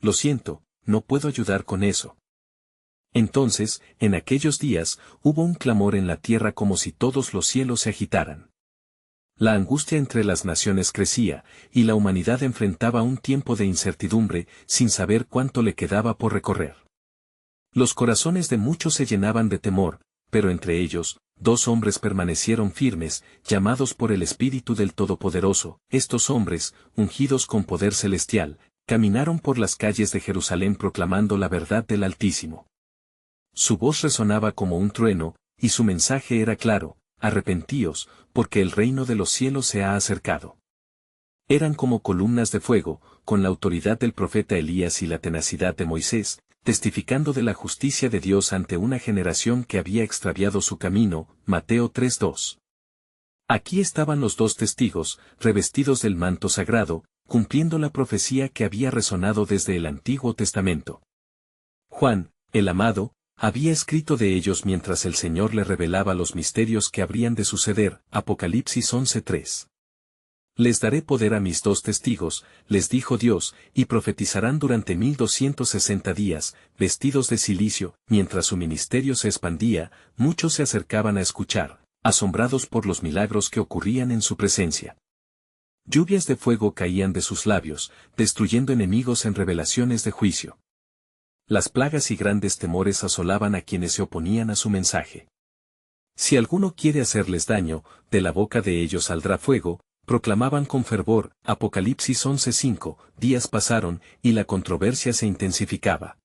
Lo siento, no puedo ayudar con eso. Entonces, en aquellos días, hubo un clamor en la tierra como si todos los cielos se agitaran. La angustia entre las naciones crecía, y la humanidad enfrentaba un tiempo de incertidumbre, sin saber cuánto le quedaba por recorrer. Los corazones de muchos se llenaban de temor, pero entre ellos, 2 hombres permanecieron firmes, llamados por el Espíritu del Todopoderoso. Estos hombres, ungidos con poder celestial, caminaron por las calles de Jerusalén proclamando la verdad del Altísimo. Su voz resonaba como un trueno, y su mensaje era claro: arrepentíos, porque el reino de los cielos se ha acercado. Eran como columnas de fuego, con la autoridad del profeta Elías y la tenacidad de Moisés, testificando de la justicia de Dios ante una generación que había extraviado su camino. Mateo 3:2. Aquí estaban los 2 testigos, revestidos del manto sagrado, cumpliendo la profecía que había resonado desde el Antiguo Testamento. Juan, el amado, había escrito de ellos mientras el Señor le revelaba los misterios que habrían de suceder. Apocalipsis 11:3. Les daré poder a mis 2 testigos, les dijo Dios, y profetizarán durante 1260 días, vestidos de cilicio. Mientras su ministerio se expandía, muchos se acercaban a escuchar, asombrados por los milagros que ocurrían en su presencia. Lluvias de fuego caían de sus labios, destruyendo enemigos en revelaciones de juicio. Las plagas y grandes temores asolaban a quienes se oponían a su mensaje. Si alguno quiere hacerles daño, de la boca de ellos saldrá fuego, proclamaban con fervor. Apocalipsis 11:5. Días pasaron, y la controversia se intensificaba.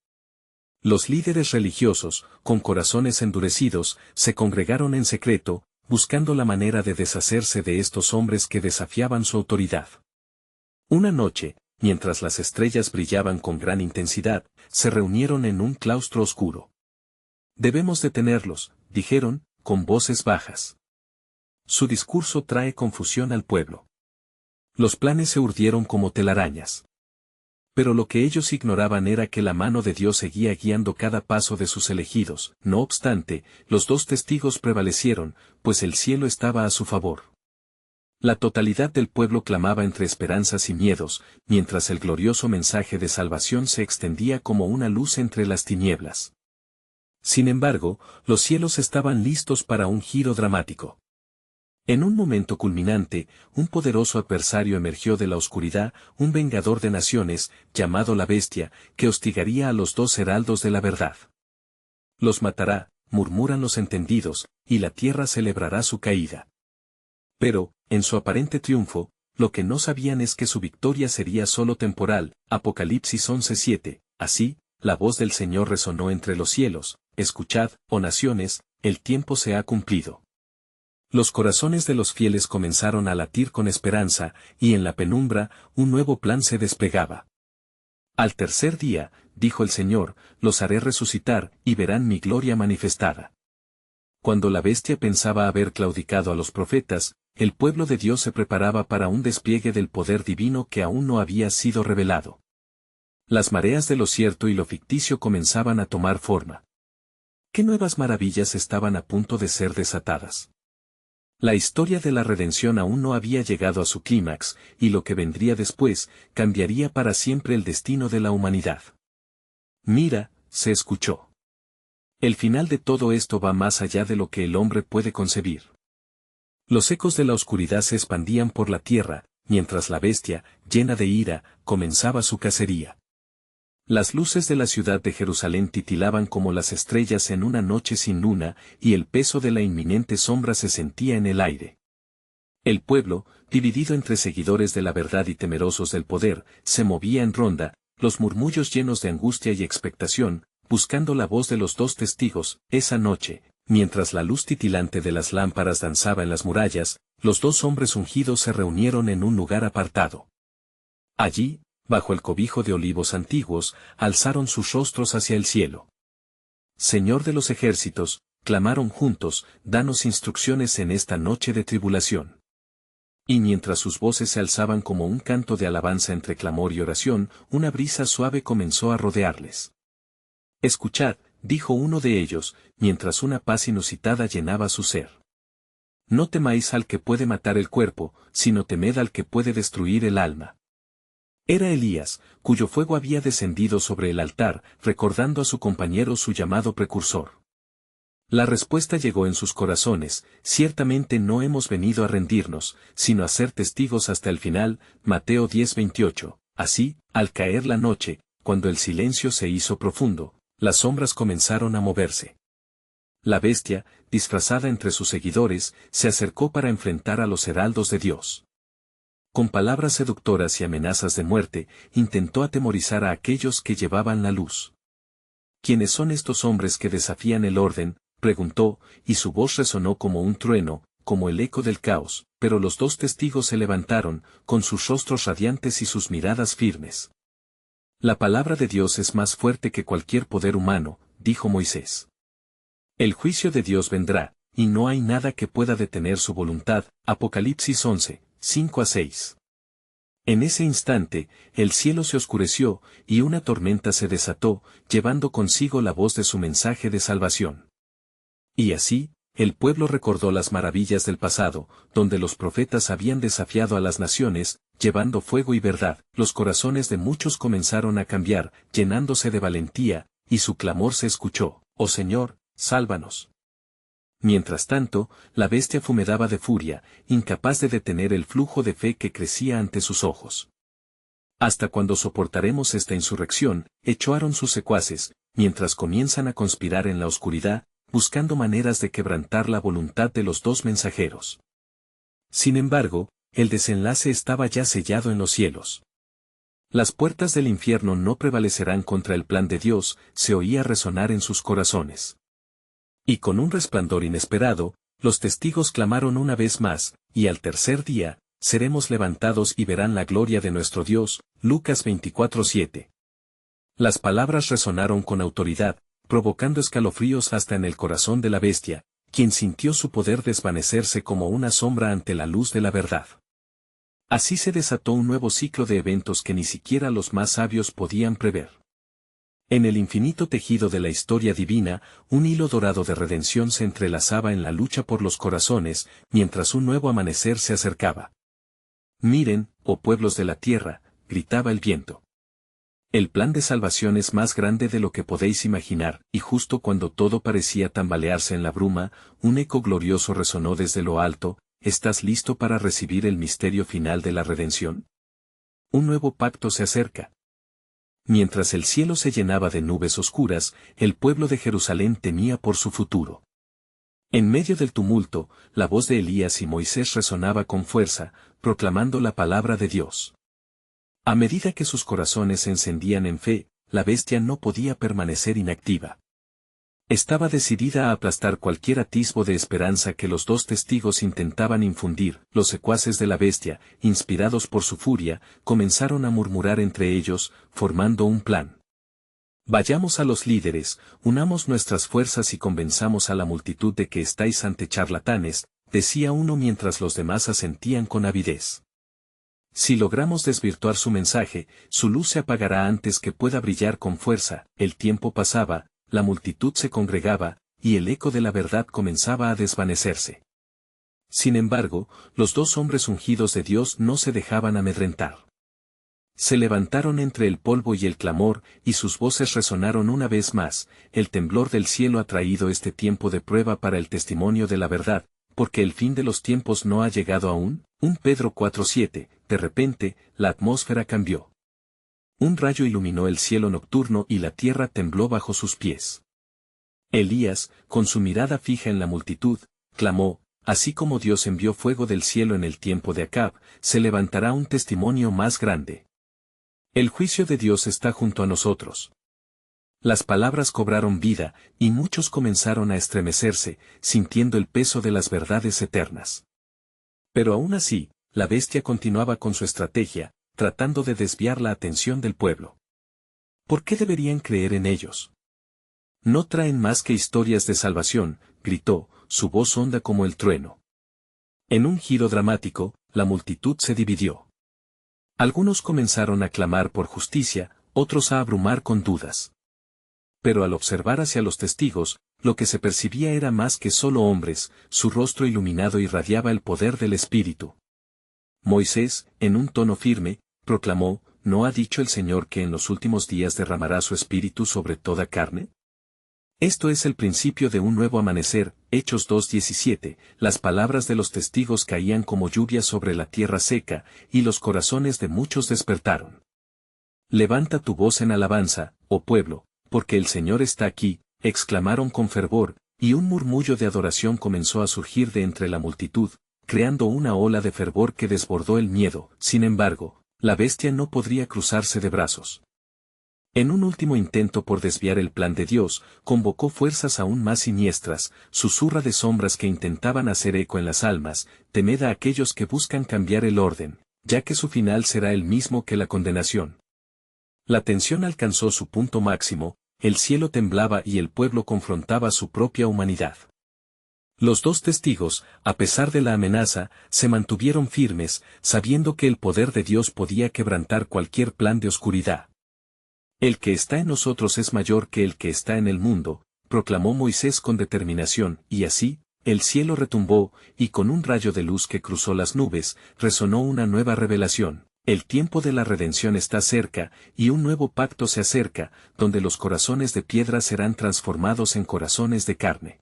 Los líderes religiosos, con corazones endurecidos, se congregaron en secreto, buscando la manera de deshacerse de estos hombres que desafiaban su autoridad. Una noche, mientras las estrellas brillaban con gran intensidad, se reunieron en un claustro oscuro. Debemos detenerlos, dijeron, con voces bajas. Su discurso trae confusión al pueblo. Los planes se urdieron como telarañas. Pero lo que ellos ignoraban era que la mano de Dios seguía guiando cada paso de sus elegidos. No obstante, los 2 testigos prevalecieron, pues el cielo estaba a su favor. La totalidad del pueblo clamaba entre esperanzas y miedos, mientras el glorioso mensaje de salvación se extendía como una luz entre las tinieblas. Sin embargo, los cielos estaban listos para un giro dramático. En un momento culminante, un poderoso adversario emergió de la oscuridad, un vengador de naciones, llamado la Bestia, que hostigaría a los 2 heraldos de la verdad. Los matará, murmuran los entendidos, y la tierra celebrará su caída. Pero, en su aparente triunfo, lo que no sabían es que su victoria sería solo temporal. Apocalipsis 11:7. Así, la voz del Señor resonó entre los cielos: escuchad, oh naciones, el tiempo se ha cumplido. Los corazones de los fieles comenzaron a latir con esperanza, y en la penumbra, un nuevo plan se desplegaba. Al tercer día, dijo el Señor, los haré resucitar, y verán mi gloria manifestada. Cuando la bestia pensaba haber claudicado a los profetas, el pueblo de Dios se preparaba para un despliegue del poder divino que aún no había sido revelado. Las mareas de lo cierto y lo ficticio comenzaban a tomar forma. ¿Qué nuevas maravillas estaban a punto de ser desatadas? La historia de la redención aún no había llegado a su clímax, y lo que vendría después, cambiaría para siempre el destino de la humanidad. Mira, se escuchó. El final de todo esto va más allá de lo que el hombre puede concebir. Los ecos de la oscuridad se expandían por la tierra, mientras la bestia, llena de ira, comenzaba su cacería. Las luces de la ciudad de Jerusalén titilaban como las estrellas en una noche sin luna, y el peso de la inminente sombra se sentía en el aire. El pueblo, dividido entre seguidores de la verdad y temerosos del poder, se movía en ronda, los murmullos llenos de angustia y expectación, buscando la voz de los 2 testigos. Esa noche, mientras la luz titilante de las lámparas danzaba en las murallas, los 2 hombres ungidos se reunieron en un lugar apartado. Allí, bajo el cobijo de olivos antiguos, alzaron sus rostros hacia el cielo. Señor de los ejércitos, clamaron juntos, danos instrucciones en esta noche de tribulación. Y mientras sus voces se alzaban como un canto de alabanza entre clamor y oración, una brisa suave comenzó a rodearles. Escuchad, dijo uno de ellos, mientras una paz inusitada llenaba su ser. No temáis al que puede matar el cuerpo, sino temed al que puede destruir el alma. Era Elías, cuyo fuego había descendido sobre el altar, recordando a su compañero su llamado precursor. La respuesta llegó en sus corazones: ciertamente no hemos venido a rendirnos, sino a ser testigos hasta el final. Mateo 10:28. Así, al caer la noche, cuando el silencio se hizo profundo, las sombras comenzaron a moverse. La bestia, disfrazada entre sus seguidores, se acercó para enfrentar a los heraldos de Dios. Con palabras seductoras y amenazas de muerte, intentó atemorizar a aquellos que llevaban la luz. ¿Quiénes son estos hombres que desafían el orden?, preguntó, y su voz resonó como un trueno, como el eco del caos, pero los dos testigos se levantaron, con sus rostros radiantes y sus miradas firmes. La palabra de Dios es más fuerte que cualquier poder humano, dijo Moisés. El juicio de Dios vendrá, y no hay nada que pueda detener su voluntad. Apocalipsis 11, 5-6. En ese instante, el cielo se oscureció, y una tormenta se desató, llevando consigo la voz de su mensaje de salvación. Y así, el pueblo recordó las maravillas del pasado, donde los profetas habían desafiado a las naciones, llevando fuego y verdad. Los corazones de muchos comenzaron a cambiar, llenándose de valentía, y su clamor se escuchó: «Oh Señor, sálvanos». Mientras tanto, la bestia fumegaba de furia, incapaz de detener el flujo de fe que crecía ante sus ojos. «¿Hasta cuándo soportaremos esta insurrección?», echoaron sus secuaces, mientras comienzan a conspirar en la oscuridad, buscando maneras de quebrantar la voluntad de los dos mensajeros. Sin embargo, el desenlace estaba ya sellado en los cielos. Las puertas del infierno no prevalecerán contra el plan de Dios, se oía resonar en sus corazones. Y con un resplandor inesperado, los testigos clamaron una vez más: «Y al tercer día, seremos levantados y verán la gloria de nuestro Dios». Lucas 24:7. Las palabras resonaron con autoridad, provocando escalofríos hasta en el corazón de la bestia, quien sintió su poder desvanecerse como una sombra ante la luz de la verdad. Así se desató un nuevo ciclo de eventos que ni siquiera los más sabios podían prever. En el infinito tejido de la historia divina, un hilo dorado de redención se entrelazaba en la lucha por los corazones, mientras un nuevo amanecer se acercaba. «Miren, oh pueblos de la tierra», gritaba el viento. «El plan de salvación es más grande de lo que podéis imaginar», y justo cuando todo parecía tambalearse en la bruma, un eco glorioso resonó desde lo alto: «¿Estás listo para recibir el misterio final de la redención? Un nuevo pacto se acerca». Mientras el cielo se llenaba de nubes oscuras, el pueblo de Jerusalén temía por su futuro. En medio del tumulto, la voz de Elías y Moisés resonaba con fuerza, proclamando la palabra de Dios. A medida que sus corazones se encendían en fe, la bestia no podía permanecer inactiva. Estaba decidida a aplastar cualquier atisbo de esperanza que los dos testigos intentaban infundir. Los secuaces de la bestia, inspirados por su furia, comenzaron a murmurar entre ellos, formando un plan. «Vayamos a los líderes, unamos nuestras fuerzas y convenzamos a la multitud de que estáis ante charlatanes», decía uno mientras los demás asentían con avidez. «Si logramos desvirtuar su mensaje, su luz se apagará antes que pueda brillar con fuerza». El tiempo pasaba, la multitud se congregaba, y el eco de la verdad comenzaba a desvanecerse. Sin embargo, los dos hombres ungidos de Dios no se dejaban amedrentar. Se levantaron entre el polvo y el clamor, y sus voces resonaron una vez más: «El temblor del cielo ha traído este tiempo de prueba para el testimonio de la verdad, porque el fin de los tiempos no ha llegado aún». 1 Pedro 4:7. De repente, la atmósfera cambió. Un rayo iluminó el cielo nocturno y la tierra tembló bajo sus pies. Elías, con su mirada fija en la multitud, clamó: «Así como Dios envió fuego del cielo en el tiempo de Acab, se levantará un testimonio más grande. El juicio de Dios está junto a nosotros». Las palabras cobraron vida, y muchos comenzaron a estremecerse, sintiendo el peso de las verdades eternas. Pero aún así, la bestia continuaba con su estrategia, tratando de desviar la atención del pueblo. ¿Por qué deberían creer en ellos? «No traen más que historias de salvación», gritó, su voz honda como el trueno. En un giro dramático, la multitud se dividió. Algunos comenzaron a clamar por justicia, otros a abrumar con dudas. Pero al observar hacia los testigos, lo que se percibía era más que solo hombres: su rostro iluminado irradiaba el poder del Espíritu. Moisés, en un tono firme, proclamó: ¿no ha dicho el Señor que en los últimos días derramará su espíritu sobre toda carne? Esto es el principio de un nuevo amanecer. Hechos 2:17, las palabras de los testigos caían como lluvia sobre la tierra seca, y los corazones de muchos despertaron. Levanta tu voz en alabanza, oh pueblo, porque el Señor está aquí, exclamaron con fervor, y un murmullo de adoración comenzó a surgir de entre la multitud, creando una ola de fervor que desbordó el miedo. Sin embargo, la bestia no podría cruzarse de brazos. En un último intento por desviar el plan de Dios, convocó fuerzas aún más siniestras, susurra de sombras que intentaban hacer eco en las almas, temed a aquellos que buscan cambiar el orden, ya que su final será el mismo que la condenación. La tensión alcanzó su punto máximo, el cielo temblaba y el pueblo confrontaba su propia humanidad. Los dos testigos, a pesar de la amenaza, se mantuvieron firmes, sabiendo que el poder de Dios podía quebrantar cualquier plan de oscuridad. El que está en nosotros es mayor que el que está en el mundo, proclamó Moisés con determinación, y así, el cielo retumbó, y con un rayo de luz que cruzó las nubes, resonó una nueva revelación. El tiempo de la redención está cerca, y un nuevo pacto se acerca, donde los corazones de piedra serán transformados en corazones de carne.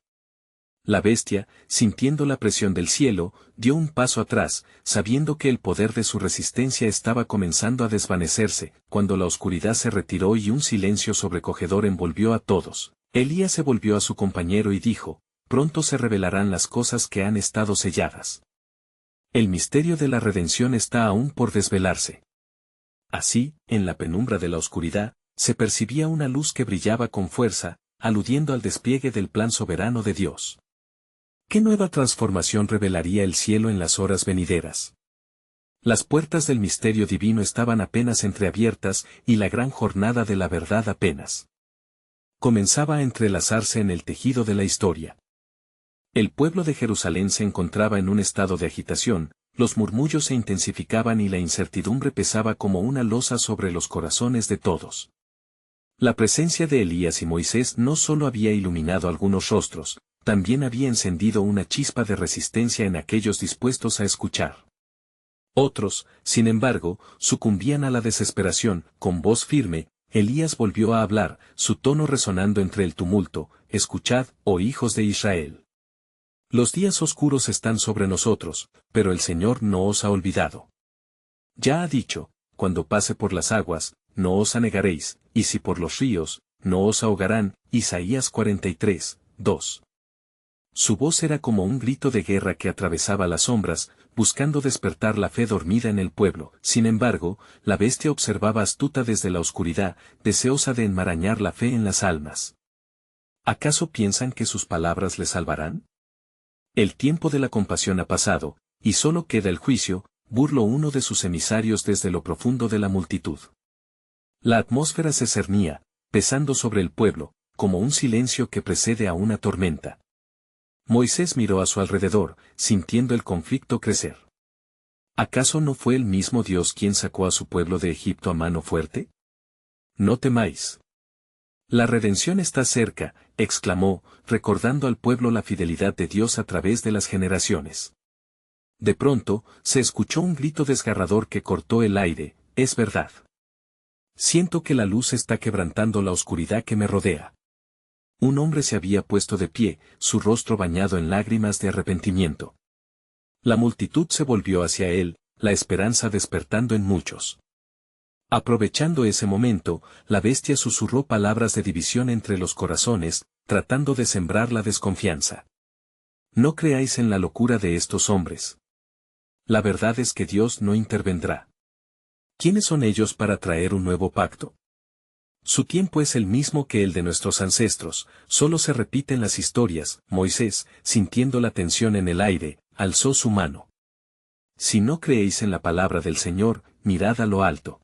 La bestia, sintiendo la presión del cielo, dio un paso atrás, sabiendo que el poder de su resistencia estaba comenzando a desvanecerse, cuando la oscuridad se retiró y un silencio sobrecogedor envolvió a todos. Elías se volvió a su compañero y dijo, pronto se revelarán las cosas que han estado selladas. El misterio de la redención está aún por desvelarse. Así, en la penumbra de la oscuridad, se percibía una luz que brillaba con fuerza, aludiendo al despliegue del plan soberano de Dios. ¿Qué nueva transformación revelaría el cielo en las horas venideras? Las puertas del misterio divino estaban apenas entreabiertas y la gran jornada de la verdad apenas comenzaba a entrelazarse en el tejido de la historia. El pueblo de Jerusalén se encontraba en un estado de agitación, los murmullos se intensificaban y la incertidumbre pesaba como una losa sobre los corazones de todos. La presencia de Elías y Moisés no solo había iluminado algunos rostros, también había encendido una chispa de resistencia en aquellos dispuestos a escuchar. Otros, sin embargo, sucumbían a la desesperación. Con voz firme, Elías volvió a hablar, su tono resonando entre el tumulto, escuchad, oh hijos de Israel. Los días oscuros están sobre nosotros, pero el Señor no os ha olvidado. Ya ha dicho, cuando pase por las aguas, no os anegaréis, y si por los ríos, no os ahogarán. Isaías 43, 2. Su voz era como un grito de guerra que atravesaba las sombras, buscando despertar la fe dormida en el pueblo. Sin embargo, la bestia observaba astuta desde la oscuridad, deseosa de enmarañar la fe en las almas. ¿Acaso piensan que sus palabras les salvarán? El tiempo de la compasión ha pasado, y solo queda el juicio, burló uno de sus emisarios desde lo profundo de la multitud. La atmósfera se cernía, pesando sobre el pueblo, como un silencio que precede a una tormenta. Moisés miró a su alrededor, sintiendo el conflicto crecer. ¿Acaso no fue el mismo Dios quien sacó a su pueblo de Egipto a mano fuerte? No temáis. La redención está cerca, exclamó, recordando al pueblo la fidelidad de Dios a través de las generaciones. De pronto, se escuchó un grito desgarrador que cortó el aire, es verdad. Siento que la luz está quebrantando la oscuridad que me rodea. Un hombre se había puesto de pie, su rostro bañado en lágrimas de arrepentimiento. La multitud se volvió hacia él, la esperanza despertando en muchos. Aprovechando ese momento, la bestia susurró palabras de división entre los corazones, tratando de sembrar la desconfianza. No creáis en la locura de estos hombres. La verdad es que Dios no intervendrá. ¿Quiénes son ellos para traer un nuevo pacto? Su tiempo es el mismo que el de nuestros ancestros, solo se repiten las historias. Moisés, sintiendo la tensión en el aire, alzó su mano. Si no creéis en la palabra del Señor, mirad a lo alto.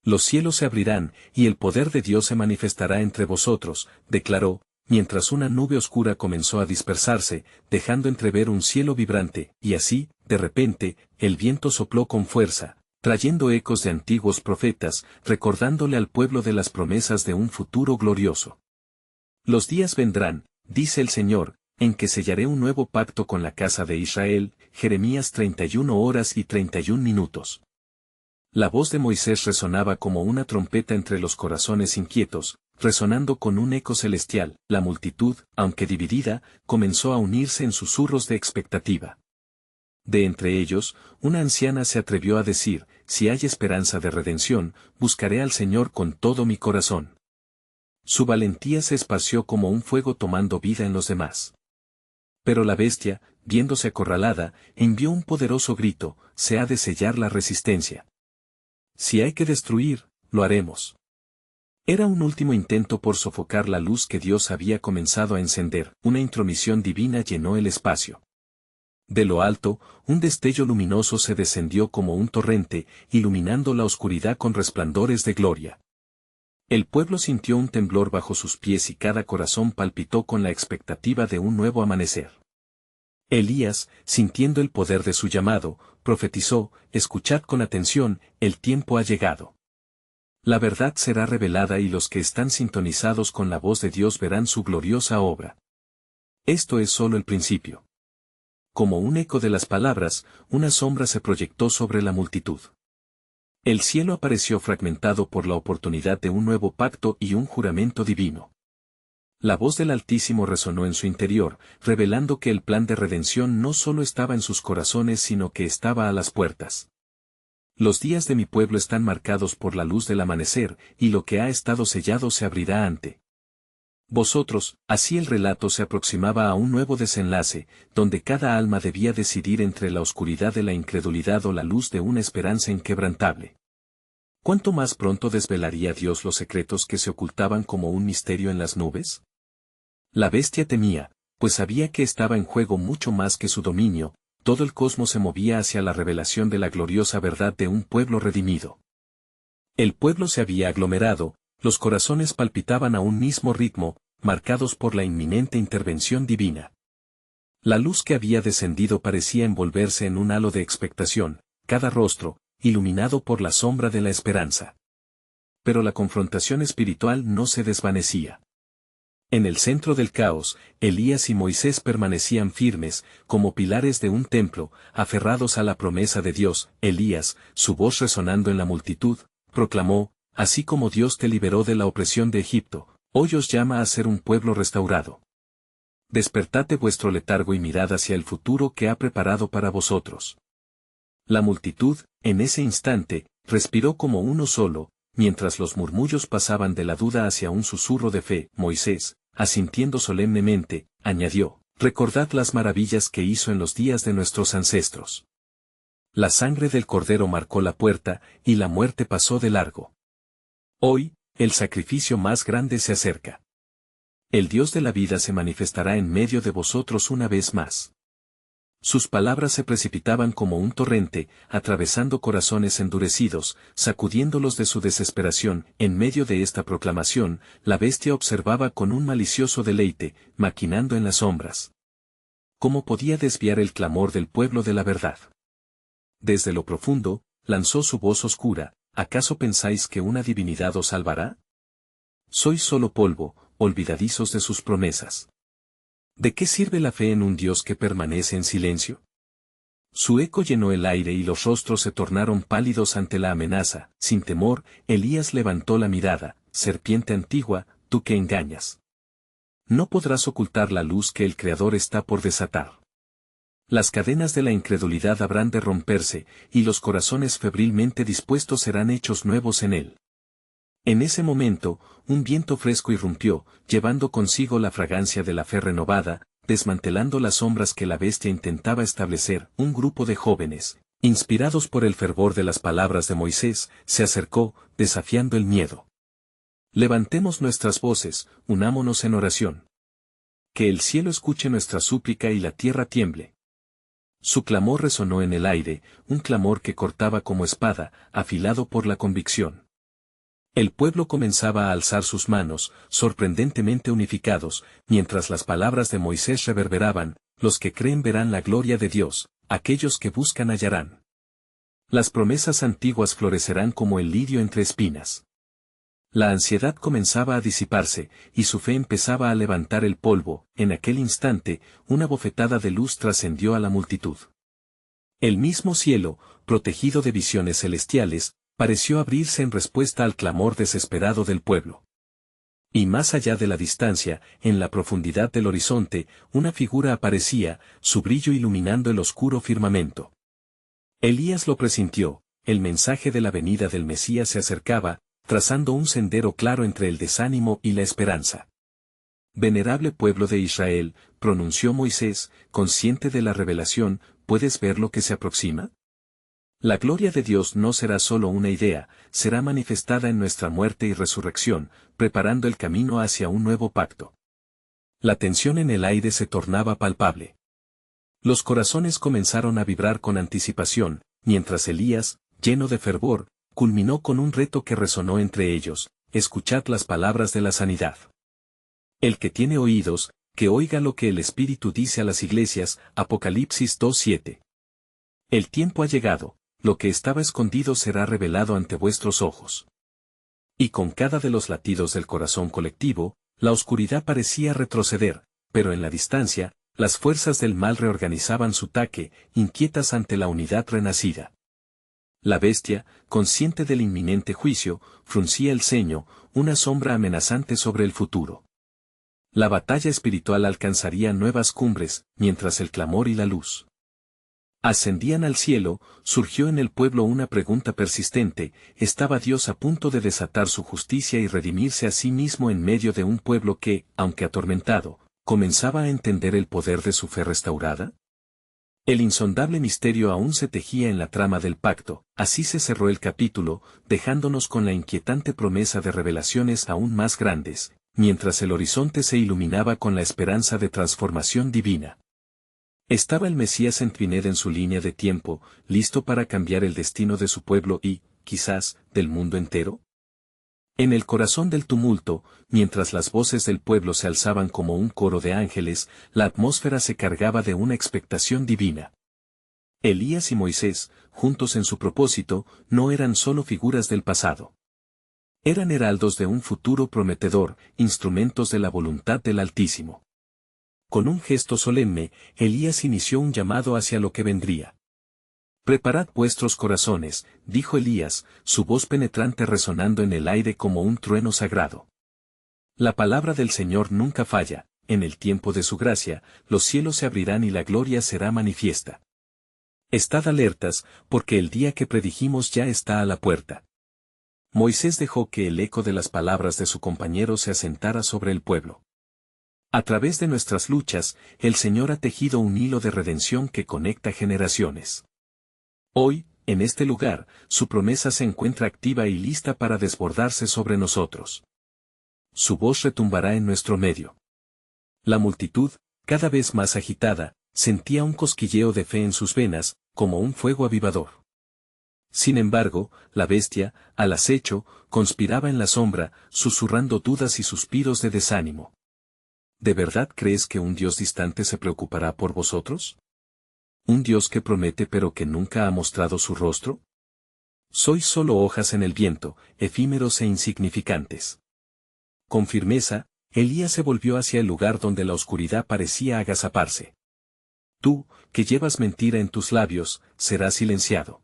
Los cielos se abrirán, y el poder de Dios se manifestará entre vosotros, declaró, mientras una nube oscura comenzó a dispersarse, dejando entrever un cielo vibrante, y así, de repente, el viento sopló con fuerza, trayendo ecos de antiguos profetas, recordándole al pueblo de las promesas de un futuro glorioso. Los días vendrán, dice el Señor, en que sellaré un nuevo pacto con la casa de Israel. Jeremías 31 horas y 31 minutos. La voz de Moisés resonaba como una trompeta entre los corazones inquietos, resonando con un eco celestial. La multitud, aunque dividida, comenzó a unirse en susurros de expectativa. De entre ellos, una anciana se atrevió a decir: si hay esperanza de redención, buscaré al Señor con todo mi corazón. Su valentía se esparció como un fuego tomando vida en los demás. Pero la bestia, viéndose acorralada, envió un poderoso grito: se ha de sellar la resistencia. Si hay que destruir, lo haremos. Era un último intento por sofocar la luz que Dios había comenzado a encender. Una intromisión divina llenó el espacio. De lo alto, un destello luminoso se descendió como un torrente, iluminando la oscuridad con resplandores de gloria. El pueblo sintió un temblor bajo sus pies y cada corazón palpitó con la expectativa de un nuevo amanecer. Elías, sintiendo el poder de su llamado, profetizó: escuchad con atención, el tiempo ha llegado. La verdad será revelada y los que están sintonizados con la voz de Dios verán su gloriosa obra. Esto es solo el principio. Como un eco de las palabras, una sombra se proyectó sobre la multitud. El cielo apareció fragmentado por la oportunidad de un nuevo pacto y un juramento divino. La voz del Altísimo resonó en su interior, revelando que el plan de redención no solo estaba en sus corazones sino que estaba a las puertas. Los días de mi pueblo están marcados por la luz del amanecer, y lo que ha estado sellado se abrirá ante vosotros. Así el relato se aproximaba a un nuevo desenlace, donde cada alma debía decidir entre la oscuridad de la incredulidad o la luz de una esperanza inquebrantable. ¿Cuánto más pronto desvelaría Dios los secretos que se ocultaban como un misterio en las nubes? La bestia temía, pues sabía que estaba en juego mucho más que su dominio. Todo el cosmos se movía hacia la revelación de la gloriosa verdad de un pueblo redimido. El pueblo se había aglomerado, los corazones palpitaban a un mismo ritmo, marcados por la inminente intervención divina. La luz que había descendido parecía envolverse en un halo de expectación, cada rostro, iluminado por la sombra de la esperanza. Pero la confrontación espiritual no se desvanecía. En el centro del caos, Elías y Moisés permanecían firmes, como pilares de un templo, aferrados a la promesa de Dios. Elías, su voz resonando en la multitud, proclamó: así como Dios te liberó de la opresión de Egipto, hoy os llama a ser un pueblo restaurado. Despertad de vuestro letargo y mirad hacia el futuro que ha preparado para vosotros. La multitud, en ese instante, respiró como uno solo, mientras los murmullos pasaban de la duda hacia un susurro de fe. Moisés, asintiendo solemnemente, añadió: recordad las maravillas que hizo en los días de nuestros ancestros. La sangre del cordero marcó la puerta, y la muerte pasó de largo. Hoy, el sacrificio más grande se acerca. El Dios de la vida se manifestará en medio de vosotros una vez más. Sus palabras se precipitaban como un torrente, atravesando corazones endurecidos, sacudiéndolos de su desesperación. En medio de esta proclamación, la bestia observaba con un malicioso deleite, maquinando en las sombras. ¿Cómo podía desviar el clamor del pueblo de la verdad? Desde lo profundo, lanzó su voz oscura: ¿acaso pensáis que una divinidad os salvará? Sois solo polvo, olvidadizos de sus promesas. ¿De qué sirve la fe en un Dios que permanece en silencio? Su eco llenó el aire y los rostros se tornaron pálidos ante la amenaza. Sin temor, Elías levantó la mirada: serpiente antigua, tú que engañas. No podrás ocultar la luz que el Creador está por desatar. Las cadenas de la incredulidad habrán de romperse, y los corazones febrilmente dispuestos serán hechos nuevos en él. En ese momento, un viento fresco irrumpió, llevando consigo la fragancia de la fe renovada, desmantelando las sombras que la bestia intentaba establecer. Un grupo de jóvenes, inspirados por el fervor de las palabras de Moisés, se acercó, desafiando el miedo. Levantemos nuestras voces, unámonos en oración. Que el cielo escuche nuestra súplica y la tierra tiemble. Su clamor resonó en el aire, un clamor que cortaba como espada, afilado por la convicción. El pueblo comenzaba a alzar sus manos, sorprendentemente unificados, mientras las palabras de Moisés reverberaban: los que creen verán la gloria de Dios, aquellos que buscan hallarán. Las promesas antiguas florecerán como el lirio entre espinas. La ansiedad comenzaba a disiparse, y su fe empezaba a levantar el polvo. En aquel instante, una bofetada de luz trascendió a la multitud. El mismo cielo, protegido de visiones celestiales, pareció abrirse en respuesta al clamor desesperado del pueblo. Y más allá de la distancia, en la profundidad del horizonte, una figura aparecía, su brillo iluminando el oscuro firmamento. Elías lo presintió, el mensaje de la venida del Mesías se acercaba, trazando un sendero claro entre el desánimo y la esperanza. Venerable pueblo de Israel, pronunció Moisés, consciente de la revelación, ¿puedes ver lo que se aproxima? La gloria de Dios no será solo una idea, será manifestada en nuestra muerte y resurrección, preparando el camino hacia un nuevo pacto. La tensión en el aire se tornaba palpable. Los corazones comenzaron a vibrar con anticipación, mientras Elías, lleno de fervor, culminó con un reto que resonó entre ellos: escuchad las palabras de la sanidad. El que tiene oídos, que oiga lo que el Espíritu dice a las iglesias, Apocalipsis 2:7. El tiempo ha llegado, lo que estaba escondido será revelado ante vuestros ojos. Y con cada de los latidos del corazón colectivo, la oscuridad parecía retroceder, pero en la distancia, las fuerzas del mal reorganizaban su taque, inquietas ante la unidad renacida. La bestia, consciente del inminente juicio, fruncía el ceño, una sombra amenazante sobre el futuro. La batalla espiritual alcanzaría nuevas cumbres, mientras el clamor y la luz ascendían al cielo. Surgió en el pueblo una pregunta persistente: ¿estaba Dios a punto de desatar su justicia y redimirse a sí mismo en medio de un pueblo que, aunque atormentado, comenzaba a entender el poder de su fe restaurada? El insondable misterio aún se tejía en la trama del pacto. Así se cerró el capítulo, dejándonos con la inquietante promesa de revelaciones aún más grandes, mientras el horizonte se iluminaba con la esperanza de transformación divina. Estaba el Mesías Entvined en su línea de tiempo, listo para cambiar el destino de su pueblo y, quizás, del mundo entero. En el corazón del tumulto, mientras las voces del pueblo se alzaban como un coro de ángeles, la atmósfera se cargaba de una expectación divina. Elías y Moisés, juntos en su propósito, no eran solo figuras del pasado. Eran heraldos de un futuro prometedor, instrumentos de la voluntad del Altísimo. Con un gesto solemne, Elías inició un llamado hacia lo que vendría. «Preparad vuestros corazones», dijo Elías, su voz penetrante resonando en el aire como un trueno sagrado. La palabra del Señor nunca falla: en el tiempo de su gracia, los cielos se abrirán y la gloria será manifiesta. Estad alertas, porque el día que predijimos ya está a la puerta. Moisés dejó que el eco de las palabras de su compañero se asentara sobre el pueblo. A través de nuestras luchas, el Señor ha tejido un hilo de redención que conecta generaciones. Hoy, en este lugar, su promesa se encuentra activa y lista para desbordarse sobre nosotros. Su voz retumbará en nuestro medio. La multitud, cada vez más agitada, sentía un cosquilleo de fe en sus venas, como un fuego avivador. Sin embargo, la bestia, al acecho, conspiraba en la sombra, susurrando dudas y suspiros de desánimo. ¿De verdad crees que un Dios distante se preocupará por vosotros? ¿Un Dios que promete pero que nunca ha mostrado su rostro? Sois solo hojas en el viento, efímeros e insignificantes. Con firmeza, Elías se volvió hacia el lugar donde la oscuridad parecía agazaparse. Tú, que llevas mentira en tus labios, serás silenciado.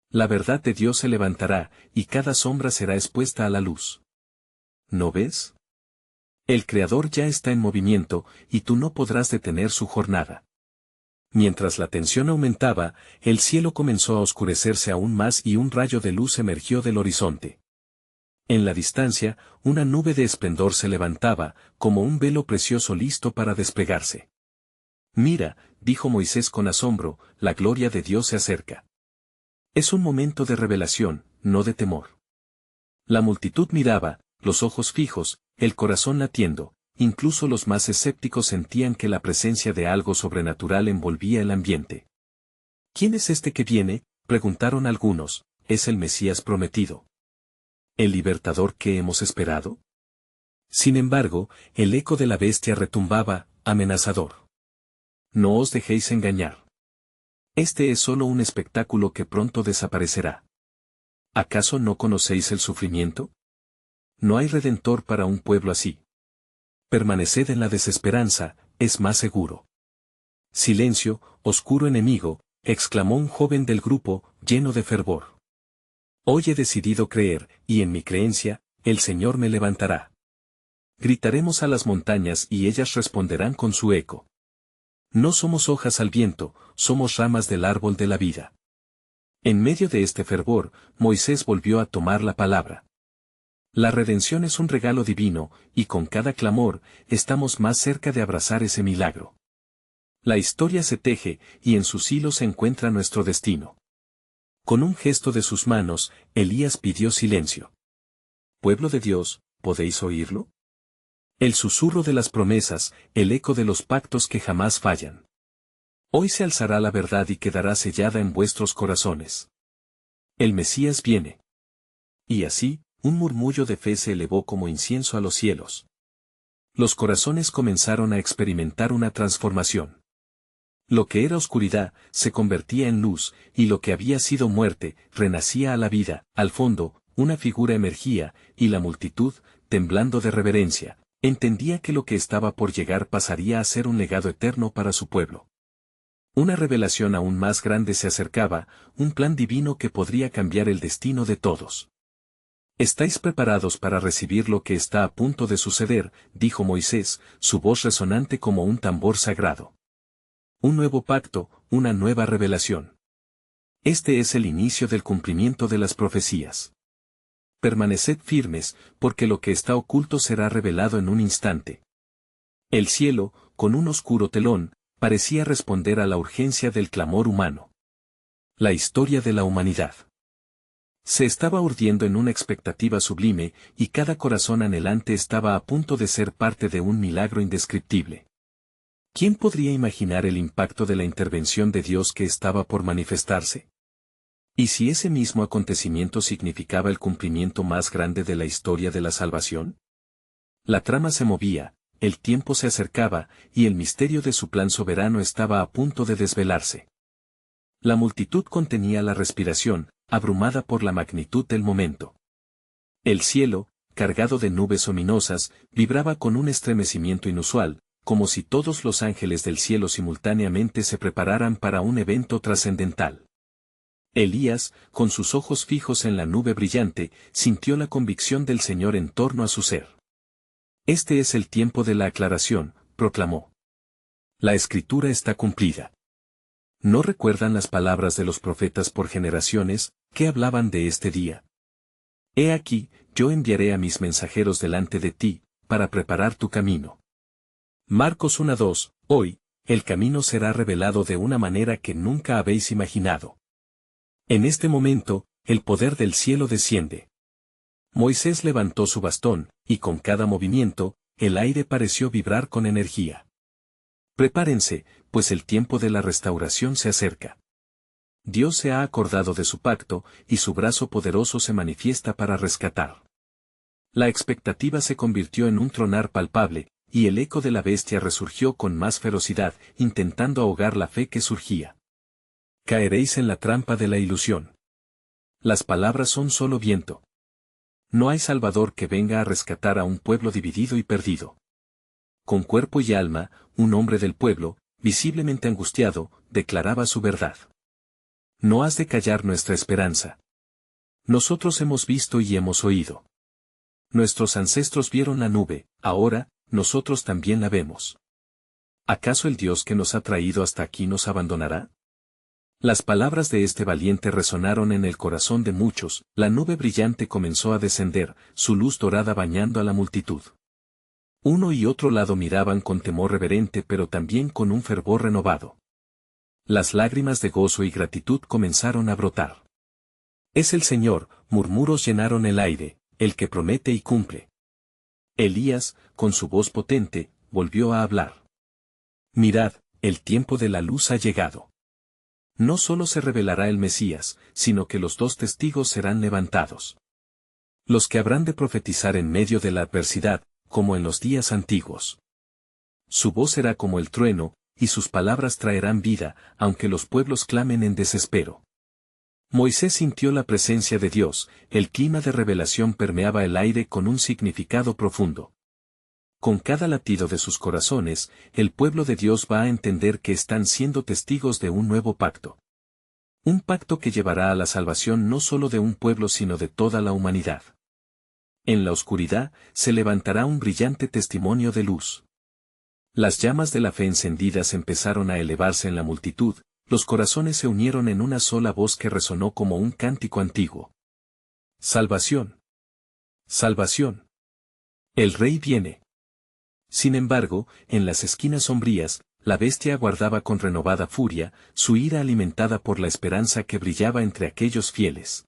La verdad de Dios se levantará, y cada sombra será expuesta a la luz. ¿No ves? El Creador ya está en movimiento, y tú no podrás detener su jornada. Mientras la tensión aumentaba, el cielo comenzó a oscurecerse aún más y un rayo de luz emergió del horizonte. En la distancia, una nube de esplendor se levantaba, como un velo precioso listo para desplegarse. «Mira», dijo Moisés con asombro, «la gloria de Dios se acerca». Es un momento de revelación, no de temor. La multitud miraba, los ojos fijos, el corazón latiendo. Incluso los más escépticos sentían que la presencia de algo sobrenatural envolvía el ambiente. «¿Quién es este que viene?», preguntaron algunos. «¿Es el Mesías prometido? ¿El libertador que hemos esperado?». Sin embargo, el eco de la bestia retumbaba, amenazador. «No os dejéis engañar. Este es solo un espectáculo que pronto desaparecerá. ¿Acaso no conocéis el sufrimiento? No hay redentor para un pueblo así. Permaneced en la desesperanza, es más seguro». «Silencio, oscuro enemigo», exclamó un joven del grupo, lleno de fervor. Hoy he decidido creer, y en mi creencia, el Señor me levantará. Gritaremos a las montañas y ellas responderán con su eco. No somos hojas al viento, somos ramas del árbol de la vida. En medio de este fervor, Moisés volvió a tomar la palabra. La redención es un regalo divino, y con cada clamor, estamos más cerca de abrazar ese milagro. La historia se teje, y en sus hilos se encuentra nuestro destino. Con un gesto de sus manos, Elías pidió silencio. Pueblo de Dios, ¿podéis oírlo? El susurro de las promesas, el eco de los pactos que jamás fallan. Hoy se alzará la verdad y quedará sellada en vuestros corazones. El Mesías viene. Y así, un murmullo de fe se elevó como incienso a los cielos. Los corazones comenzaron a experimentar una transformación. Lo que era oscuridad, se convertía en luz, y lo que había sido muerte, renacía a la vida. Al fondo, una figura emergía, y la multitud, temblando de reverencia, entendía que lo que estaba por llegar pasaría a ser un legado eterno para su pueblo. Una revelación aún más grande se acercaba, un plan divino que podría cambiar el destino de todos. ¿Estáis preparados para recibir lo que está a punto de suceder?, dijo Moisés, su voz resonante como un tambor sagrado. Un nuevo pacto, una nueva revelación. Este es el inicio del cumplimiento de las profecías. Permaneced firmes, porque lo que está oculto será revelado en un instante. El cielo, con un oscuro telón, parecía responder a la urgencia del clamor humano. La historia de la humanidad se estaba urdiendo en una expectativa sublime, y cada corazón anhelante estaba a punto de ser parte de un milagro indescriptible. ¿Quién podría imaginar el impacto de la intervención de Dios que estaba por manifestarse? ¿Y si ese mismo acontecimiento significaba el cumplimiento más grande de la historia de la salvación? La trama se movía, el tiempo se acercaba, y el misterio de su plan soberano estaba a punto de desvelarse. La multitud contenía la respiración, abrumada por la magnitud del momento. El cielo, cargado de nubes ominosas, vibraba con un estremecimiento inusual, como si todos los ángeles del cielo simultáneamente se prepararan para un evento trascendental. Elías, con sus ojos fijos en la nube brillante, sintió la convicción del Señor en torno a su ser. Este es el tiempo de la aclaración, proclamó. La escritura está cumplida. ¿No recuerdan las palabras de los profetas por generaciones, que hablaban de este día? He aquí, yo enviaré a mis mensajeros delante de ti, para preparar tu camino. Marcos 1:2, hoy, el camino será revelado de una manera que nunca habéis imaginado. En este momento, el poder del cielo desciende. Moisés levantó su bastón, y con cada movimiento, el aire pareció vibrar con energía. Prepárense, pues el tiempo de la restauración se acerca. Dios se ha acordado de su pacto, y su brazo poderoso se manifiesta para rescatar. La expectativa se convirtió en un tronar palpable, y el eco de la bestia resurgió con más ferocidad, intentando ahogar la fe que surgía. Caeréis en la trampa de la ilusión. Las palabras son solo viento. No hay Salvador que venga a rescatar a un pueblo dividido y perdido. Con cuerpo y alma, un hombre del pueblo, visiblemente angustiado, declaraba su verdad. No has de callar nuestra esperanza. Nosotros hemos visto y hemos oído. Nuestros ancestros vieron la nube, ahora, nosotros también la vemos. ¿Acaso el Dios que nos ha traído hasta aquí nos abandonará? Las palabras de este valiente resonaron en el corazón de muchos, la nube brillante comenzó a descender, su luz dorada bañando a la multitud. Uno y otro lado miraban con temor reverente pero también con un fervor renovado. Las lágrimas de gozo y gratitud comenzaron a brotar. Es el Señor, murmuros llenaron el aire, el que promete y cumple. Elías, con su voz potente, volvió a hablar. Mirad, el tiempo de la luz ha llegado. No solo se revelará el Mesías, sino que los dos testigos serán levantados. Los que habrán de profetizar en medio de la adversidad, como en los días antiguos. Su voz será como el trueno, y sus palabras traerán vida, aunque los pueblos clamen en desespero. Moisés sintió la presencia de Dios, el clima de revelación permeaba el aire con un significado profundo. Con cada latido de sus corazones, el pueblo de Dios va a entender que están siendo testigos de un nuevo pacto. Un pacto que llevará a la salvación no solo de un pueblo sino de toda la humanidad. En la oscuridad se levantará un brillante testimonio de luz. Las llamas de la fe encendidas empezaron a elevarse en la multitud, los corazones se unieron en una sola voz que resonó como un cántico antiguo. Salvación. Salvación. El Rey viene. Sin embargo, en las esquinas sombrías, la bestia aguardaba con renovada furia, su ira alimentada por la esperanza que brillaba entre aquellos fieles.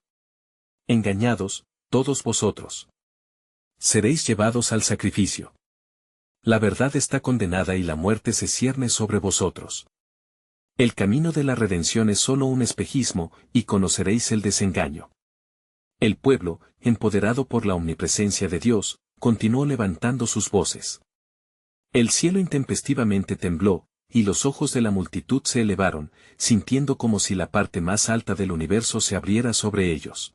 Engañados, todos vosotros. Seréis llevados al sacrificio. La verdad está condenada y la muerte se cierne sobre vosotros. El camino de la redención es solo un espejismo, y conoceréis el desengaño. El pueblo, empoderado por la omnipresencia de Dios, continuó levantando sus voces. El cielo intempestivamente tembló, y los ojos de la multitud se elevaron, sintiendo como si la parte más alta del universo se abriera sobre ellos.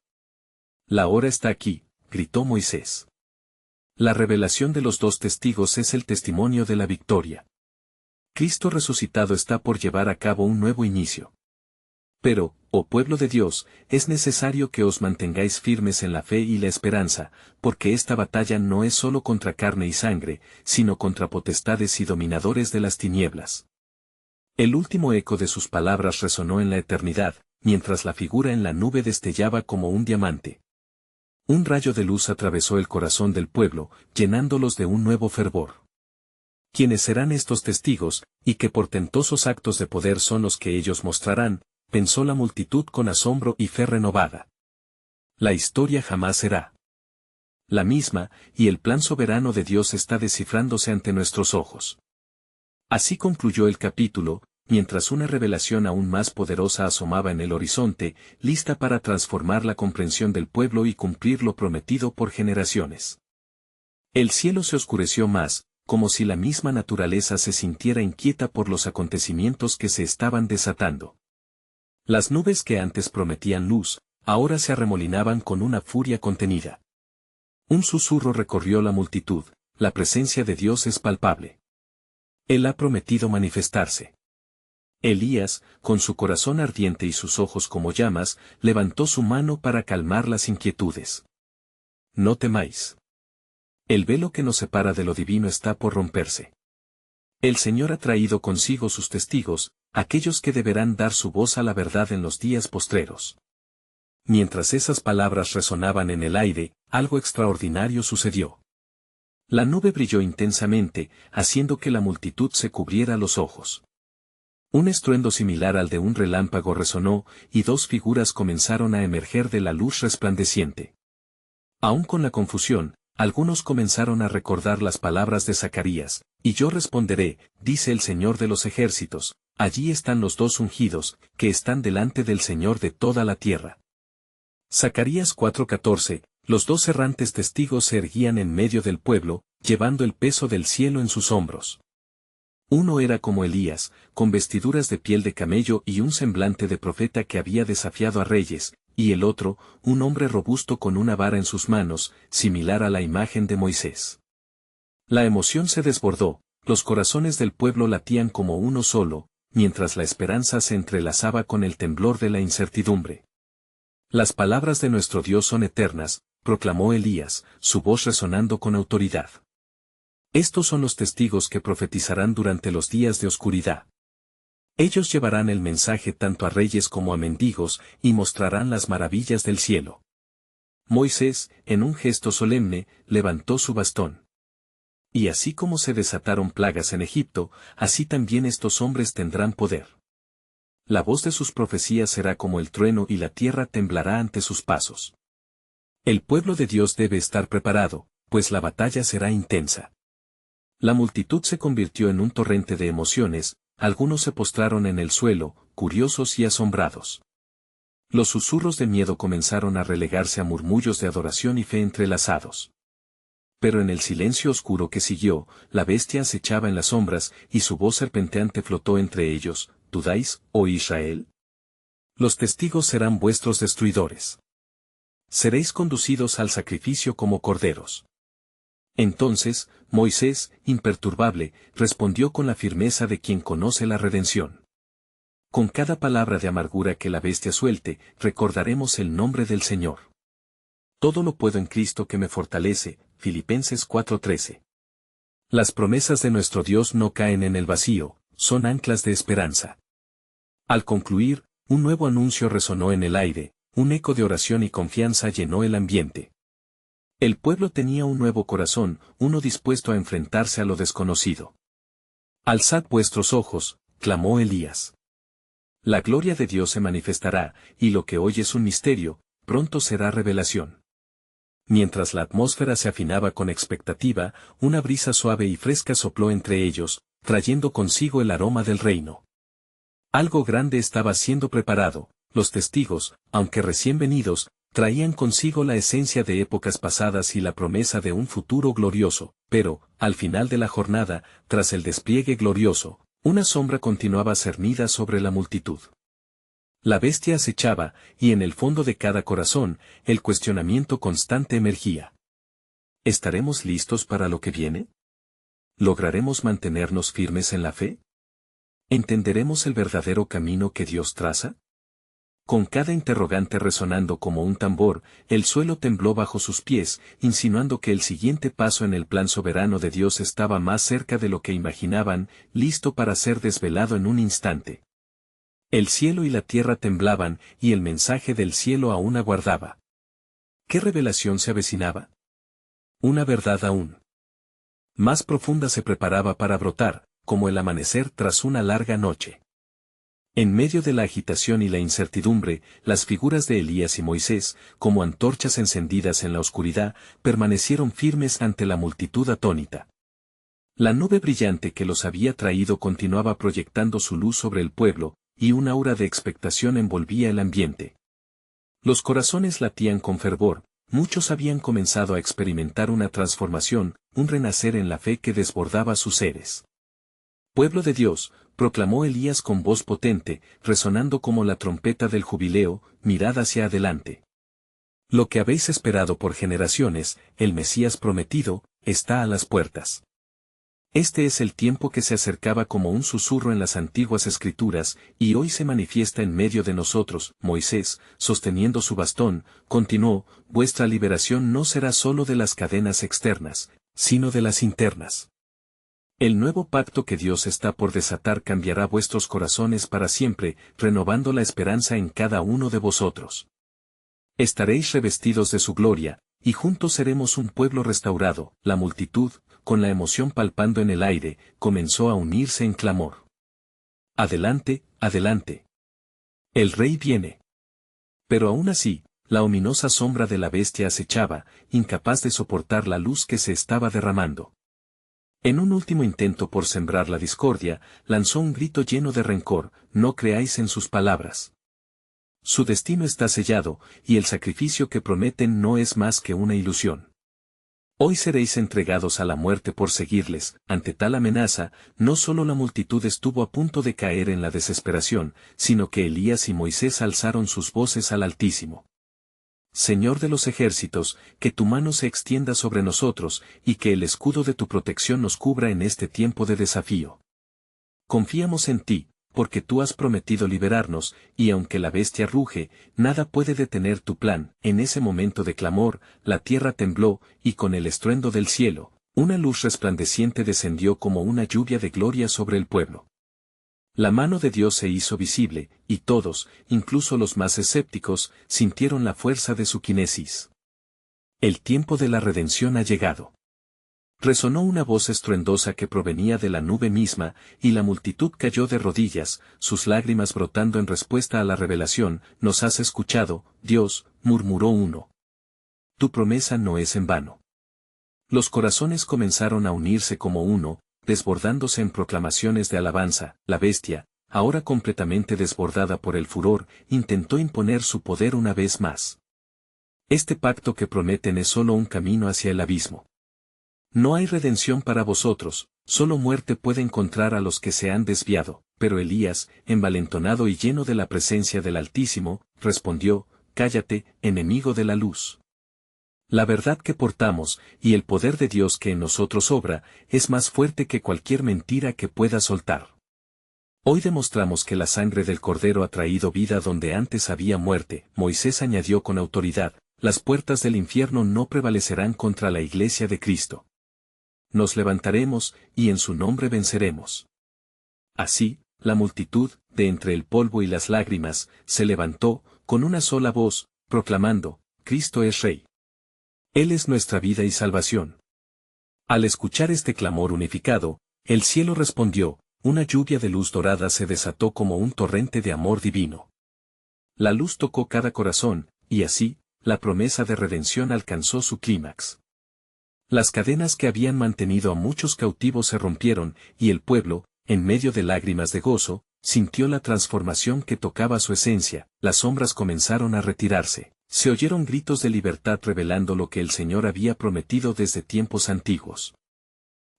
La hora está aquí, gritó Moisés. La revelación de los dos testigos es el testimonio de la victoria. Cristo resucitado está por llevar a cabo un nuevo inicio. Pero, oh pueblo de Dios, es necesario que os mantengáis firmes en la fe y la esperanza, porque esta batalla no es solo contra carne y sangre, sino contra potestades y dominadores de las tinieblas. El último eco de sus palabras resonó en la eternidad, mientras la figura en la nube destellaba como un diamante. Un rayo de luz atravesó el corazón del pueblo, llenándolos de un nuevo fervor. ¿Quiénes serán estos testigos, y qué portentosos actos de poder son los que ellos mostrarán?, pensó la multitud con asombro y fe renovada. La historia jamás será la misma, y el plan soberano de Dios está descifrándose ante nuestros ojos. Así concluyó el capítulo, mientras una revelación aún más poderosa asomaba en el horizonte, lista para transformar la comprensión del pueblo y cumplir lo prometido por generaciones. El cielo se oscureció más, como si la misma naturaleza se sintiera inquieta por los acontecimientos que se estaban desatando. Las nubes que antes prometían luz, ahora se arremolinaban con una furia contenida. Un susurro recorrió la multitud, la presencia de Dios es palpable. Él ha prometido manifestarse. Elías, con su corazón ardiente y sus ojos como llamas, levantó su mano para calmar las inquietudes. No temáis. El velo que nos separa de lo divino está por romperse. El Señor ha traído consigo sus testigos, aquellos que deberán dar su voz a la verdad en los días postreros. Mientras esas palabras resonaban en el aire, algo extraordinario sucedió. La nube brilló intensamente, haciendo que la multitud se cubriera los ojos. Un estruendo similar al de un relámpago resonó, y dos figuras comenzaron a emerger de la luz resplandeciente. Aún con la confusión, algunos comenzaron a recordar las palabras de Zacarías, y yo responderé, dice el Señor de los ejércitos, allí están los dos ungidos, que están delante del Señor de toda la tierra. Zacarías 4:14, los dos errantes testigos se erguían en medio del pueblo, llevando el peso del cielo en sus hombros. Uno era como Elías, con vestiduras de piel de camello y un semblante de profeta que había desafiado a reyes, y el otro, un hombre robusto con una vara en sus manos, similar a la imagen de Moisés. La emoción se desbordó, los corazones del pueblo latían como uno solo, mientras la esperanza se entrelazaba con el temblor de la incertidumbre. Las palabras de nuestro Dios son eternas, proclamó Elías, su voz resonando con autoridad. Estos son los testigos que profetizarán durante los días de oscuridad. Ellos llevarán el mensaje tanto a reyes como a mendigos, y mostrarán las maravillas del cielo. Moisés, en un gesto solemne, levantó su bastón. Y así como se desataron plagas en Egipto, así también estos hombres tendrán poder. La voz de sus profecías será como el trueno y la tierra temblará ante sus pasos. El pueblo de Dios debe estar preparado, pues la batalla será intensa. La multitud se convirtió en un torrente de emociones, algunos se postraron en el suelo, curiosos y asombrados. Los susurros de miedo comenzaron a relegarse a murmullos de adoración y fe entrelazados. Pero en el silencio oscuro que siguió, la bestia acechaba en las sombras, y su voz serpenteante flotó entre ellos, ¿dudáis, oh Israel? Los testigos serán vuestros destruidores. Seréis conducidos al sacrificio como corderos. Entonces, Moisés, imperturbable, respondió con la firmeza de quien conoce la redención. Con cada palabra de amargura que la bestia suelte, recordaremos el nombre del Señor. Todo lo puedo en Cristo que me fortalece, Filipenses 4:13. Las promesas de nuestro Dios no caen en el vacío, son anclas de esperanza. Al concluir, un nuevo anuncio resonó en el aire, un eco de oración y confianza llenó el ambiente. El pueblo tenía un nuevo corazón, uno dispuesto a enfrentarse a lo desconocido. Alzad vuestros ojos, clamó Elías. La gloria de Dios se manifestará, y lo que hoy es un misterio, pronto será revelación. Mientras la atmósfera se afinaba con expectativa, una brisa suave y fresca sopló entre ellos, trayendo consigo el aroma del reino. Algo grande estaba siendo preparado, los testigos, aunque recién venidos, traían consigo la esencia de épocas pasadas y la promesa de un futuro glorioso, pero, al final de la jornada, tras el despliegue glorioso, una sombra continuaba cernida sobre la multitud. La bestia acechaba, y en el fondo de cada corazón, el cuestionamiento constante emergía. ¿Estaremos listos para lo que viene? ¿Lograremos mantenernos firmes en la fe? ¿Entenderemos el verdadero camino que Dios traza? Con cada interrogante resonando como un tambor, el suelo tembló bajo sus pies, insinuando que el siguiente paso en el plan soberano de Dios estaba más cerca de lo que imaginaban, listo para ser desvelado en un instante. El cielo y la tierra temblaban, y el mensaje del cielo aún aguardaba. ¿Qué revelación se avecinaba? Una verdad aún más profunda se preparaba para brotar, como el amanecer tras una larga noche. En medio de la agitación y la incertidumbre, las figuras de Elías y Moisés, como antorchas encendidas en la oscuridad, permanecieron firmes ante la multitud atónita. La nube brillante que los había traído continuaba proyectando su luz sobre el pueblo, y un aura de expectación envolvía el ambiente. Los corazones latían con fervor, muchos habían comenzado a experimentar una transformación, un renacer en la fe que desbordaba sus seres. Pueblo de Dios, proclamó Elías con voz potente, resonando como la trompeta del jubileo, mirad hacia adelante. Lo que habéis esperado por generaciones, el Mesías prometido, está a las puertas. Este es el tiempo que se acercaba como un susurro en las antiguas escrituras, y hoy se manifiesta en medio de nosotros. Moisés, sosteniendo su bastón, continuó, vuestra liberación no será sólo de las cadenas externas, sino de las internas. El nuevo pacto que Dios está por desatar cambiará vuestros corazones para siempre, renovando la esperanza en cada uno de vosotros. Estaréis revestidos de su gloria, y juntos seremos un pueblo restaurado. La multitud, con la emoción palpando en el aire, comenzó a unirse en clamor. Adelante, adelante. El rey viene. Pero aún así, la ominosa sombra de la bestia acechaba, incapaz de soportar la luz que se estaba derramando. En un último intento por sembrar la discordia, lanzó un grito lleno de rencor: no creáis en sus palabras. Su destino está sellado, y el sacrificio que prometen no es más que una ilusión. Hoy seréis entregados a la muerte por seguirles. Ante tal amenaza, no solo la multitud estuvo a punto de caer en la desesperación, sino que Elías y Moisés alzaron sus voces al Altísimo. Señor de los ejércitos, que tu mano se extienda sobre nosotros, y que el escudo de tu protección nos cubra en este tiempo de desafío. Confiamos en ti, porque tú has prometido liberarnos, y aunque la bestia ruge, nada puede detener tu plan. En ese momento de clamor, la tierra tembló, y con el estruendo del cielo, una luz resplandeciente descendió como una lluvia de gloria sobre el pueblo. La mano de Dios se hizo visible, y todos, incluso los más escépticos, sintieron la fuerza de su quinesis. El tiempo de la redención ha llegado. Resonó una voz estruendosa que provenía de la nube misma, y la multitud cayó de rodillas, sus lágrimas brotando en respuesta a la revelación. Nos has escuchado, Dios, murmuró uno. Tu promesa no es en vano. Los corazones comenzaron a unirse como uno, desbordándose en proclamaciones de alabanza. La bestia, ahora completamente desbordada por el furor, intentó imponer su poder una vez más. Este pacto que prometen es solo un camino hacia el abismo. No hay redención para vosotros, solo muerte puede encontrar a los que se han desviado. Pero Elías, envalentonado y lleno de la presencia del Altísimo, respondió: cállate, enemigo de la luz. La verdad que portamos, y el poder de Dios que en nosotros obra, es más fuerte que cualquier mentira que pueda soltar. Hoy demostramos que la sangre del Cordero ha traído vida donde antes había muerte. Moisés añadió con autoridad, las puertas del infierno no prevalecerán contra la iglesia de Cristo. Nos levantaremos, y en su nombre venceremos. Así, la multitud, de entre el polvo y las lágrimas, se levantó, con una sola voz, proclamando, Cristo es Rey. Él es nuestra vida y salvación. Al escuchar este clamor unificado, el cielo respondió, una lluvia de luz dorada se desató como un torrente de amor divino. La luz tocó cada corazón, y así, la promesa de redención alcanzó su clímax. Las cadenas que habían mantenido a muchos cautivos se rompieron, y el pueblo, en medio de lágrimas de gozo, sintió la transformación que tocaba su esencia, las sombras comenzaron a retirarse, se oyeron gritos de libertad revelando lo que el Señor había prometido desde tiempos antiguos.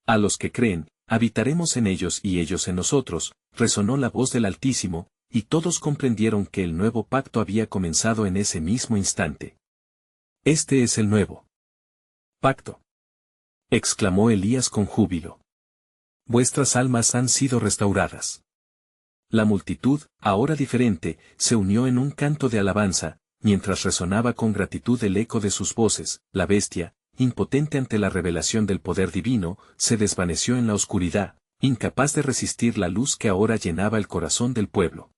A los que creen, habitaremos en ellos y ellos en nosotros, resonó la voz del Altísimo, y todos comprendieron que el nuevo pacto había comenzado en ese mismo instante. Este es el nuevo pacto, exclamó Elías con júbilo. Vuestras almas han sido restauradas. La multitud, ahora diferente, se unió en un canto de alabanza, mientras resonaba con gratitud el eco de sus voces. La bestia, impotente ante la revelación del poder divino, se desvaneció en la oscuridad, incapaz de resistir la luz que ahora llenaba el corazón del pueblo.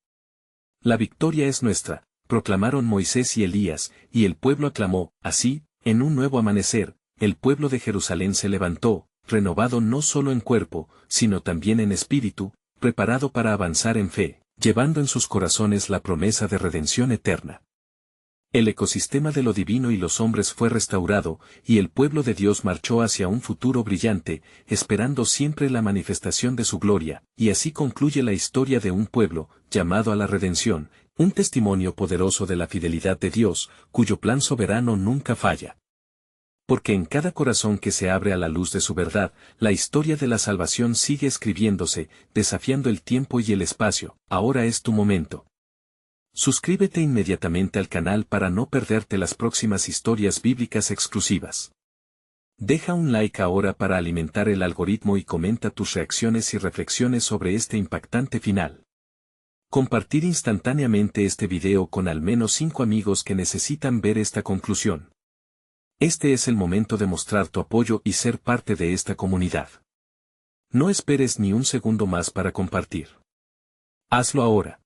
La victoria es nuestra, proclamaron Moisés y Elías, y el pueblo aclamó. Así, en un nuevo amanecer, el pueblo de Jerusalén se levantó, renovado no solo en cuerpo, sino también en espíritu, preparado para avanzar en fe, llevando en sus corazones la promesa de redención eterna. El ecosistema de lo divino y los hombres fue restaurado, y el pueblo de Dios marchó hacia un futuro brillante, esperando siempre la manifestación de su gloria, y así concluye la historia de un pueblo, llamado a la redención, un testimonio poderoso de la fidelidad de Dios, cuyo plan soberano nunca falla. Porque en cada corazón que se abre a la luz de su verdad, la historia de la salvación sigue escribiéndose, desafiando el tiempo y el espacio. Ahora es tu momento. Suscríbete inmediatamente al canal para no perderte las próximas historias bíblicas exclusivas. Deja un like ahora para alimentar el algoritmo y comenta tus reacciones y reflexiones sobre este impactante final. Compartir instantáneamente este video con al menos 5 amigos que necesitan ver esta conclusión. Este es el momento de mostrar tu apoyo y ser parte de esta comunidad. No esperes ni un segundo más para compartir. Hazlo ahora.